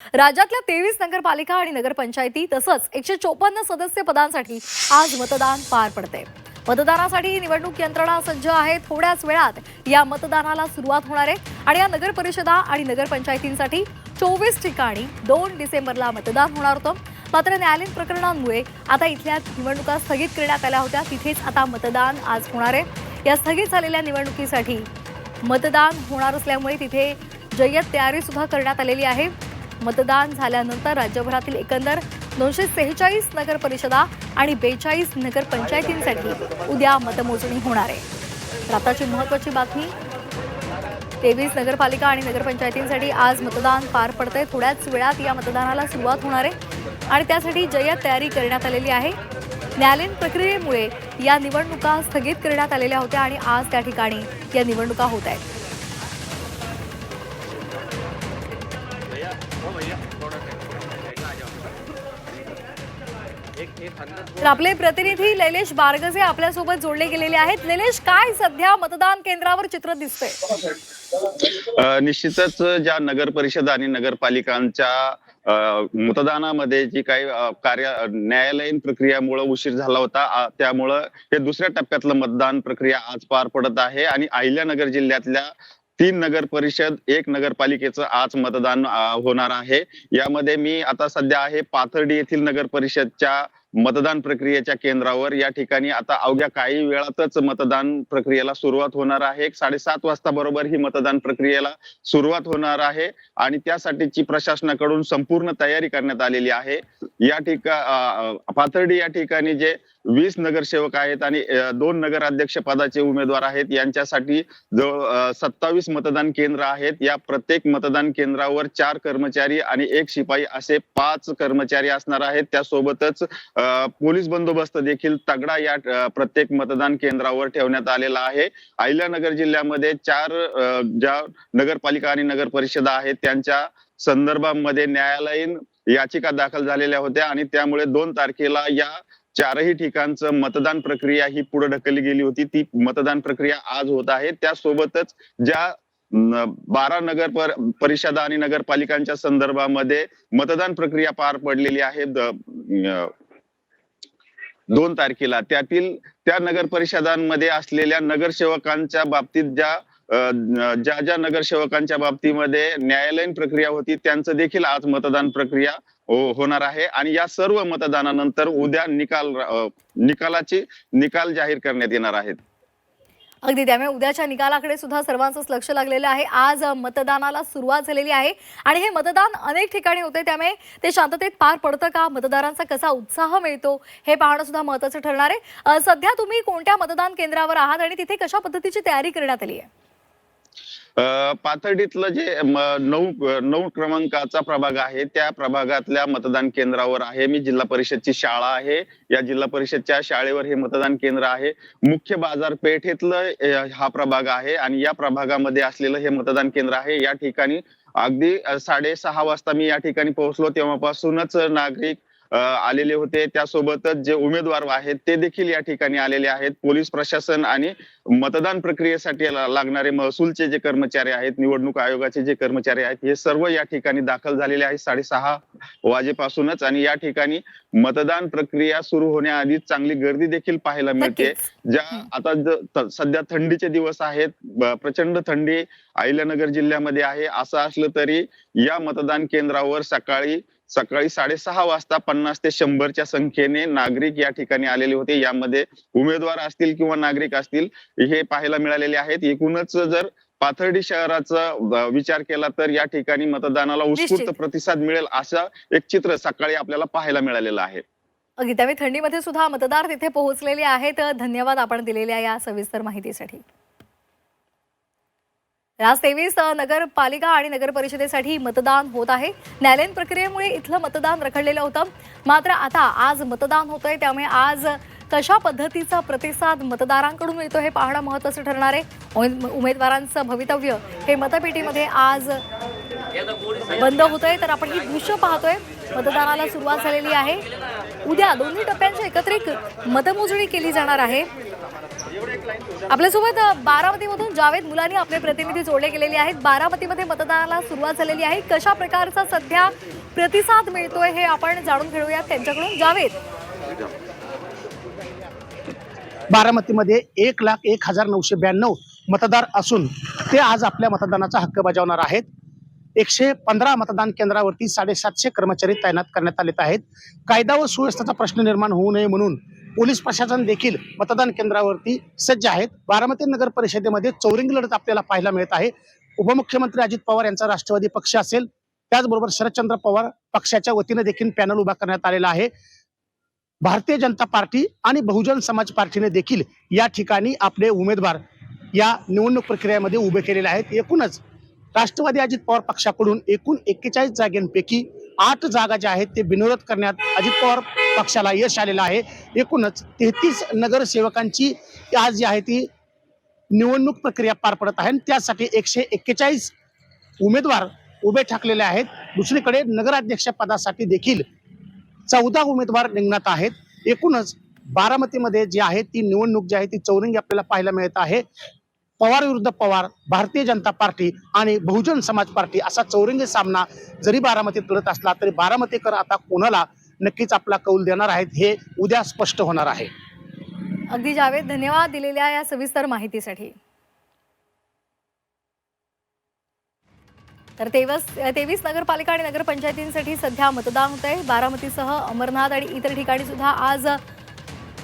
राज्यातल्या 23 नगरपालिका आणि नगरपंचायती तसंच 154 सदस्य पदांसाठी आज मतदान पार पडते। मतदानासाठी निवडणूक यंत्रणा सज्ज आहे। थोड्याच वेळात या मतदानाला सुरुवात होणार आहे आणि या नगर परिषदा आणि नगरपंचायतींसाठी 24 ठिकाणी 2 डिसेंबरला मतदान होणार होतं। मात्र न्यायालयीन प्रकरणांमुळे आता इथल्या निवडणुका स्थगित करण्यात आल्या होत्या। तिथेच आता मतदान आज होणार आहे। या स्थगित झालेल्या निवडणुकीसाठी मतदान होणार असल्यामुळे तिथे जय्यत तयारी सुद्धा करण्यात आलेली आहे। मतदान झाल्यानंतर राज्यभरातील एकंदर 246 नगर परिषदा आणि 42 नगरपंचायतींसाठी उद्या मतमोजणी होणार आहे। तर आताची महत्त्वाची बातमी, 23 नगरपालिका आणि नगरपंचायतींसाठी आज मतदान पार पडतंय। थोड्याच वेळात या मतदानाला सुरुवात होणार आहे आणि त्यासाठी जय्यत तयारी करण्यात आलेली आहे। न्यायालयीन प्रक्रियेमुळे या निवडणुका स्थगित करण्यात आलेल्या होत्या आणि आज त्या ठिकाणी या निवडणुका होत आहेत। तर आपले प्रतिनिधी लैलेश बारगजे आपल्यासोबत जोडले गेलेले आहेत। लैलेश, काय सध्या मतदान केंद्रावर चित्र दिसतंय? निश्चितच ज्या नगर परिषद आणि नगरपालिकांच्या मतदानामध्ये जी काही न्यायालयीन प्रक्रियामुळे उशीर झाला होता, त्यामुळं हे दुसऱ्या टप्प्यातलं मतदान प्रक्रिया आज पार पडत आहे आणि अहिल्यानगर जिल्ह्यातल्या 3 नगर परिषद 1 नगरपालिकेचं आज मतदान होणार आहे। यामध्ये मी आता सध्या आहे पाथर्डी येथील नगर परिषदच्या मतदान प्रक्रियेच्या केंद्रावर। या ठिकाणी आता अवघ्या काही वेळातच मतदान प्रक्रियेला सुरुवात होणार आहे। 7:30 वाजता बरोबर ही मतदान प्रक्रियेला सुरुवात होणार आहे आणि त्यासाठीची प्रशासनाकडून संपूर्ण तयारी करण्यात आलेली आहे। पाथर्डी या ठिकाणी जे 20 नगरसेवक आहेत आणि 2 नगराध्यक्ष पदाचे उमेदवार आहेत, यांच्यासाठी जवळ 27 मतदान केंद्र आहेत। या प्रत्येक मतदान केंद्रावर 4 कर्मचारी आणि 1 शिपाई असे 5 कर्मचारी असणार आहेत। त्यासोबतच पोलीस बंदोबस्त देखील तगडा या प्रत्येक मतदान केंद्रावर ठेवण्यात आलेला आहे। अहिल्यानगर जिल्ह्यामध्ये 4 ज्या नगरपालिका आणि नगर परिषदा आहेत त्यांच्या संदर्भामध्ये न्यायालयीन याचिका दाखल झालेल्या होत्या आणि त्यामुळे 2 तारखेला या 4ही ठिकाणचं मतदान प्रक्रिया ही पुढे ढकलली गेली होती। ती मतदान प्रक्रिया आज होत आहे। त्यासोबतच ज्या 12 नगर परिषदा आणि नगरपालिकांच्या संदर्भामध्ये मतदान प्रक्रिया पार पडलेली आहे 2 तारखेला, त्यातील त्या नगर परिषदांमध्ये असलेल्या नगरसेवकांच्या बाबतीत ज्या नगरसेवकांच्या बाबतीमध्ये न्यायालयीन प्रक्रिया होती त्यांचं देखील आज मतदान प्रक्रिया होणार आहे आणि या सर्व मतदानानंतर उद्या निकाल जाहीर करण्यात येणार आहेत। अगदी, त्यामुळे उद्याच्या निकालाकडे सुद्धा सर्वांचंच लक्ष लागलेलं आहे। आज मतदानाला सुरुवात झालेली आहे आणि हे मतदान अनेक ठिकाणी होते, त्यामुळे ते शांततेत पार पडतं का, मतदारांचा कसा उत्साह मिळतो हे पाहणं सुद्धा महत्त्वाचं ठरणार आहे। सध्या तुम्ही कोणत्या मतदान केंद्रावर आहात आणि तिथे कशा पद्धतीची तयारी करण्यात आली आहे? पाथर्डीतलं जे 9 क्रमांकाचा प्रभाग आहे त्या प्रभागातल्या मतदान केंद्रावर आहे मी। जिल्हा परिषदची शाळा आहे, या जिल्हा परिषदच्या शाळेवर हे मतदान केंद्र आहे। मुख्य बाजारपेठेतलं हा प्रभाग आहे आणि या प्रभागामध्ये असलेलं हे मतदान केंद्र आहे। या ठिकाणी अगदी 6:30 वाजता मी या ठिकाणी पोहोचलो, तेव्हापासूनच नागरिक आलेले होते। त्यासोबतच जे उमेदवार आहेत ते देखील या ठिकाणी आलेले आहेत। पोलीस प्रशासन आणि मतदान प्रक्रियेसाठी लागणारे महसूलचे जे कर्मचारी आहेत, निवडणूक आयोगाचे जे कर्मचारी आहेत, हे सर्व या ठिकाणी दाखल झालेले आहेत 6:30 वाजेपासूनच आणि या ठिकाणी मतदान प्रक्रिया सुरू होण्याआधी चांगली गर्दी देखील पाहायला मिळते। आता सध्या थंडीचे दिवस आहेत, प्रचंड थंडी अहिल्यानगर जिल्ह्यामध्ये आहे। असं असलं तरी या मतदान केंद्रावर सकाळी 6:30 वाजता 50 ते 100च्या संख्येने नागरिक या ठिकाणी आलेले होते। यामध्ये उमेदवार असतील किंवा नागरिक असतील हे पाहायला मिळालेले आहेत। एकूणच जर पाथर्डी शहराचा विचार केला तर या ठिकाणी मतदानाला उत्स्फूर्त प्रतिसाद मिळेल असं एक चित्र सकाळी आपल्याला पाहायला मिळालेलं आहे। अगदी, त्यामुळे थंडीमध्ये सुद्धा मतदार तिथे पोहोचलेले आहेत। धन्यवाद आपण दिलेल्या या सविस्तर माहितीसाठी। आज 23 नगरपालिका आणि नगर परिषदेसाठी मतदान होत आहे। न्यायालयीन प्रक्रियेमुळे इथलं मतदान रखडलेलं होतं, मात्र आता आज मतदान होतंय, त्यामुळे आज कशा पद्धतीचा प्रतिसाद मतदारांकडून मिळतो हे पाहणं महत्त्वाचं ठरणार आहे। उमेदवारांचं भवितव्य हे मतपेटीमध्ये आज बंद होतंय, तर आपण ही दृश्य पाहतोय। मतदानाला सुरुवात झालेली आहे। उद्या 2 टप्प्यांची एकत्रित मतमोजणी केली जाणार आहे। आपल्यासोबत बारामतीमधून जावेद मुलानी आपले प्रतिनिधी जोडले गेलेले आहेत. बारामतीमध्ये मतदानाला सुरुवात झालेली आहे. कशा प्रकारचा सध्या प्रतिसाद मिळतोय हे आपण जाणून घेऊयात त्यांच्याकडून. जावेद, बारामतीमध्ये 1,01,992 मतदार असून ते आज आपल्या मतदानाचा हक्क बजावणार आहेत. 115 मतदान केंद्रावरती 750 कर्मचारी तैनात करण्यात आले आहेत. कायदा व सुव्यवस्थेचा प्रश्न निर्माण होऊ नये म्हणून पोलीस प्रशासन देखील मतदान केंद्रावरती सज्ज आहेत. बारामती नगर परिषदेमध्ये चौरंगी लढत आपल्याला पाहायला मिळत आहे. उपमुख्यमंत्री अजित पवार यांचा राष्ट्रवादी पक्ष असेल, त्याचबरोबर शरदचंद्र पवार पक्षाच्या वतीने देखील पॅनल उभा करण्यात आलेला आहे. भारतीय जनता पार्टी आणि बहुजन समाज पार्टीने देखील या ठिकाणी आपले उमेदवार या निवडणूक प्रक्रियेमध्ये उभे केलेले आहेत. एकूणच राष्ट्रवादी अजित पवार पक्षाकडून एकूण 41 जागांपैकी 8 जागा ज्या आहेत ते बिनविरोध करण्यात अजित पवार पक्षाला यश आलेलं आहे. एकूणच 33 नगरसेवकांची आज जी आहे ती निवडणूक प्रक्रिया पार पडत आहे आणि त्यासाठी 141 उमेदवार उभे ठाकलेले आहेत. दुसरीकडे नगराध्यक्ष पदासाठी देखील 14 उमेदवार रिंगणात आहेत. एकूणच बारामतीमध्ये जी आहे ती निवडणूक जी आहे ती चौरंगी आपल्याला पाहायला मिळत आहे. पवार विरुद्ध पवार, भारतीय जनता पार्टी आणि बहुजन समाज पार्टी असा चौरंगी सामना जरी बारामतीत लढत असला तरी बारामतीकर आता कोणाला नक्कीच आपला कौल देणार आहेत हे उद्या स्पष्ट होणार आहे. अगदी जावेद, धन्यवाद दिलेल्या या सविस्तर माहितीसाठी. तर 23 नगरपालिका आणि नगरपंचायतींसाठी सध्या मतदान होत आहे. बारामतीसह अंबरनाथ आणि इतर ठिकाणी सुद्धा आज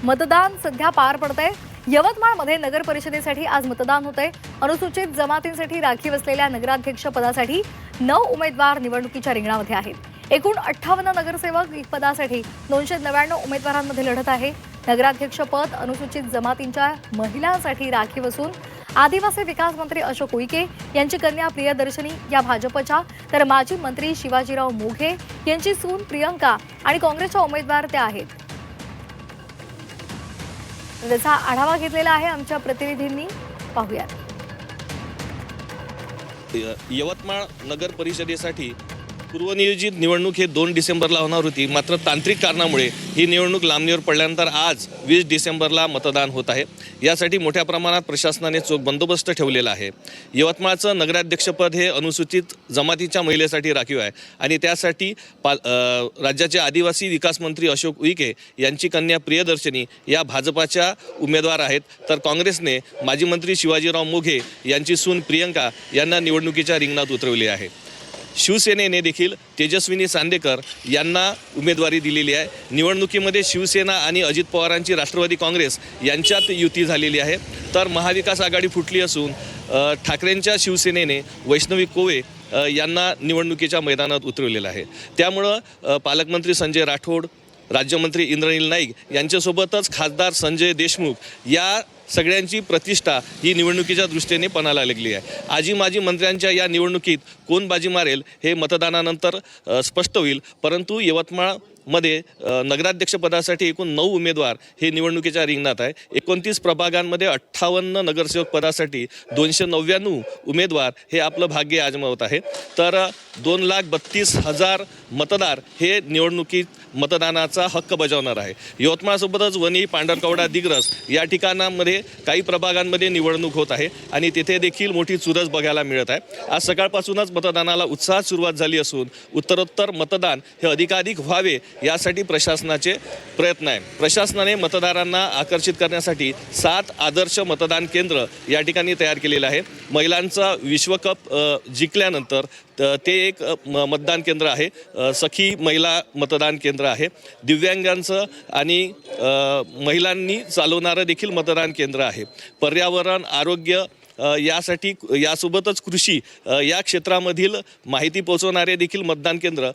मतदान सध्या पार पडत आहे. यवतमाळमध्ये नगर परिषदेसाठी आज मतदान होत आहे. अनुसूचित जमातींसाठी राखीव असलेल्या नगराध्यक्ष पदासाठी 9 उमेदवार निवडणुकीच्या रिंगणामध्ये आहेत. एकूण 58 नगरसेवक पदासाठी 299 उमेदवारांमध्ये लढत आहे. नगराध्यक्ष पद अनुसूचित जमातींच्या महिलांसाठी राखीव असून आदिवासी विकास मंत्री अशोक उईके यांची कन्या प्रियदर्शनी या भाजपच्या, तर माजी मंत्री शिवाजीराव मोघे यांची सून प्रियंका आणि काँग्रेसच्या उमेदवार त्या आहेत. त्याचा आढावा घेतलेला आहे आमच्या प्रतिनिधींनी, पाहूयात. यवतमाळ नगर परिषदेसाठी पूर्वनियोजित निवडणूक हे 2 डिसेंबरला होणार होती. मात्र तांत्रिक कारणामुळे ही निवडणूक लांबणीवर पडल्यानंतर आज 20 डिसेंबरला मतदान होत आहे. यासाठी मोठ्या प्रमाणात प्रशासनाने चोख बंदोबस्त ठेवलेला आहे. यवतमाळचं नगराध्यक्षपद हे अनुसूचित जमातीच्या महिलेसाठी राखीव आहे आणि त्यासाठी राज्याचे आदिवासी विकास मंत्री अशोक उईके यांची कन्या प्रियदर्शनी या भाजपाच्या उमेदवार आहेत. तर काँग्रेसने माजी मंत्री शिवाजीराव मोघे यांची सून प्रियंका यांना निवडणुकीच्या रिंगणात उतरवले आहे. शिवसेनेने देखील तेजस्विनी सांदेकर यांना उमेदवारी दिलेली आहे. निवडणुकीमध्ये शिवसेना आणि अजित पवारांची राष्ट्रवादी काँग्रेस यांच्यात युती झालेली आहे. तर महाविकास आघाडी फुटली असून ठाकरेंच्या शिवसेनेने वैष्णवी कोवे यांना निवडणुकीच्या मैदानात उतरवलेलं आहे. त्यामुळं पालकमंत्री संजय राठोड, राज्यमंत्री इंद्रनील नाईक यांच्यासोबतच खासदार संजय देशमुख या सगळ्यांची प्रतिष्ठा ही निवडणुकीच्या दृष्टीने पणाला लागली आहे. आजी माजी मंत्र्यांच्या या निवडणुकीत कोण बाजी मारेल हे मतदानानंतर स्पष्ट होईल. परंतु यवतमाळमध्ये नगराध्यक्षपदासाठी एकूण 9 उमेदवार हे निवडणुकीच्या रिंगणात आहे. 29 प्रभागांमध्ये 58 नगरसेवक पदासाठी 299 उमेदवार हे आपलं भाग्य आजमावत आहे. तर 2,32,000 मतदार हे निवडणुकीत मतदानाचा हक्क बजावणार आहे. यवतमाळसोबतच वणी, पांढरकवडा, दिग्रस या ठिकाणांमध्ये काही प्रभागांमध्ये निवडणूक होत आहे आणि तिथे देखील मोठी चुरस बघायला मिळत आहे. आज सकाळपासूनच मतदानाला उत्साहात सुरुवात झाली असून उत्तरोत्तर मतदान हे अधिकाधिक व्हावे यासाठी प्रशासनाचे प्रयत्न आहे. प्रशासनाने मतदारांना आकर्षित करण्यासाठी 7 आदर्श मतदान केंद्र या ठिकाणी तयार केलेलं आहे. महिलांचा विश्वकप जिंकल्यानंतर ते एक मतदान केंद्र आहे. सखी महिला मतदान केंद्र आहे. दिव्यांगांचं आणि महिलांनी चालवणारं देखील मतदान केंद्र आहे. पर्यावरण, आरोग्य यासाठी यासोबतच कृषी या क्षेत्रामधील माहिती पोहोचवणारे देखील मतदान केंद्र